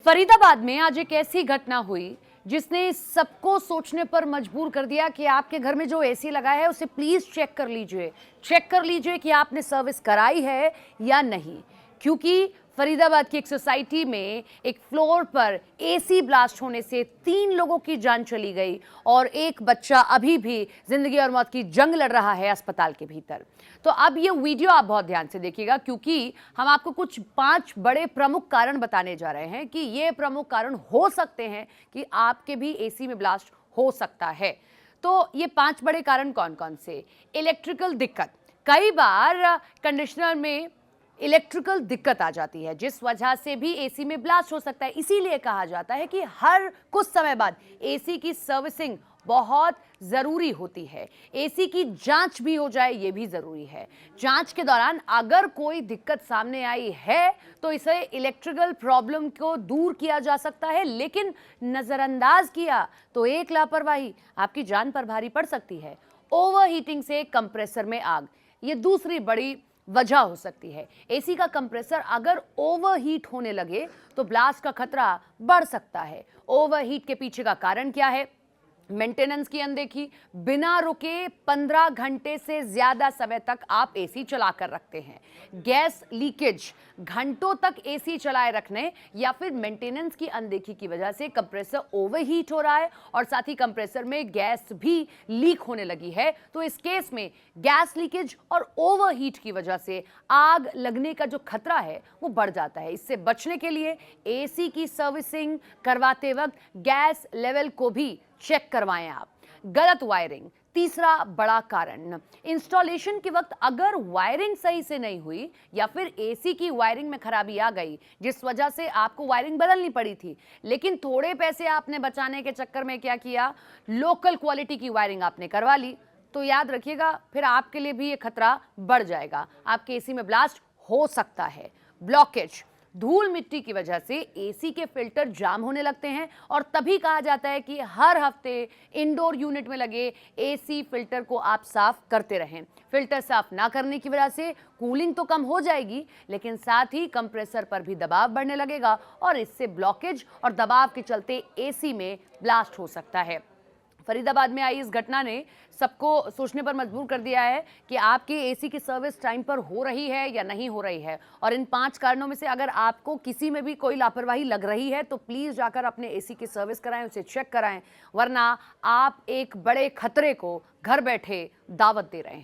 फरीदाबाद में आज एक ऐसी घटना हुई जिसने सबको सोचने पर मजबूर कर दिया कि आपके घर में जो एसी लगा है उसे प्लीज चेक कर लीजिए कि आपने सर्विस कराई है या नहीं। क्योंकि फरीदाबाद की एक सोसाइटी में एक फ्लोर पर एसी ब्लास्ट होने से 3 लोगों की जान चली गई और एक बच्चा अभी भी जिंदगी और मौत की जंग लड़ रहा है अस्पताल के भीतर। तो अब ये वीडियो आप बहुत ध्यान से देखिएगा, क्योंकि हम आपको कुछ 5 बड़े प्रमुख कारण बताने जा रहे हैं कि ये प्रमुख कारण हो सकते हैं कि आपके भी एसी में ब्लास्ट हो सकता है। तो ये 5 बड़े कारण कौन कौन से? इलेक्ट्रिकल दिक्कत। कई बार कंडीशनर में इलेक्ट्रिकल दिक्कत आ जाती है जिस वजह से भी एसी में ब्लास्ट हो सकता है। इसीलिए कहा जाता है कि हर कुछ समय बाद एसी की सर्विसिंग बहुत जरूरी होती है। एसी की जांच भी हो जाए ये भी जरूरी है। जांच के दौरान अगर कोई दिक्कत सामने आई है तो इसे इलेक्ट्रिकल प्रॉब्लम को दूर किया जा सकता है, लेकिन नजरअंदाज किया तो एक लापरवाही आपकी जान पर भारी पड़ सकती है। ओवरहीटिंग से कंप्रेसर में आग, ये दूसरी बड़ी वजह हो सकती है। एसी का कंप्रेसर अगर ओवरहीट होने लगे तो ब्लास्ट का खतरा बढ़ सकता है। ओवरहीट के पीछे का कारण क्या है? मेंटेनेंस की अनदेखी। बिना रुके 15 घंटे से ज्यादा समय तक आप एसी चला कर रखते हैं। गैस लीकेज, घंटों तक एसी चलाए रखने या फिर मेंटेनेंस की अनदेखी की वजह से कंप्रेसर ओवरहीट हो रहा है और साथ ही कंप्रेसर में गैस भी लीक होने लगी है। तो इस केस में गैस लीकेज और ओवरहीट की वजह से आग लगने का जो खतरा है वो बढ़ जाता है। इससे बचने के लिए एसी की सर्विसिंग करवाते वक्त गैस लेवल को भी चेक करवाएं आप। गलत वायरिंग, तीसरा बड़ा कारण। इंस्टॉलेशन के वक्त अगर वायरिंग सही से नहीं हुई या फिर एसी की वायरिंग में खराबी आ गई जिस वजह से आपको वायरिंग बदलनी पड़ी थी, लेकिन थोड़े पैसे आपने बचाने के चक्कर में क्या किया, लोकल क्वालिटी की वायरिंग आपने करवा ली, तो याद रखिएगा फिर आपके लिए भी ये खतरा बढ़ जाएगा। आपके एसी में ब्लास्ट हो सकता है। ब्लॉकेज, धूल मिट्टी की वजह से एसी के फिल्टर जाम होने लगते हैं और तभी कहा जाता है कि हर हफ्ते इंडोर यूनिट में लगे एसी फिल्टर को आप साफ करते रहें। फिल्टर साफ ना करने की वजह से कूलिंग तो कम हो जाएगी, लेकिन साथ ही कंप्रेसर पर भी दबाव बढ़ने लगेगा और इससे ब्लॉकेज और दबाव के चलते एसी में ब्लास्ट हो सकता है। फरीदाबाद में आई इस घटना ने सबको सोचने पर मजबूर कर दिया है कि आपकी एसी की सर्विस टाइम पर हो रही है या नहीं हो रही है। और इन 5 कारणों में से अगर आपको किसी में भी कोई लापरवाही लग रही है तो प्लीज जाकर अपने एसी की सर्विस कराएं, उसे चेक कराएं, वरना आप एक बड़े खतरे को घर बैठे दावत दे रहे हैं।